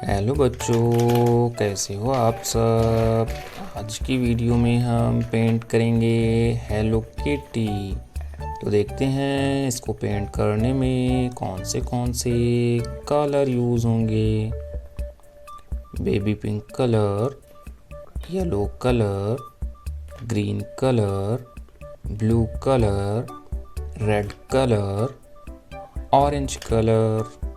हेलो बच्चों, कैसे हो आप सब। आज की वीडियो में हम पेंट करेंगे हेलो किटी। तो देखते हैं इसको पेंट करने में कौन से कलर यूज़ होंगे। Baby pink colour, yellow colour, green colour, blue colour, red colour, orange colour.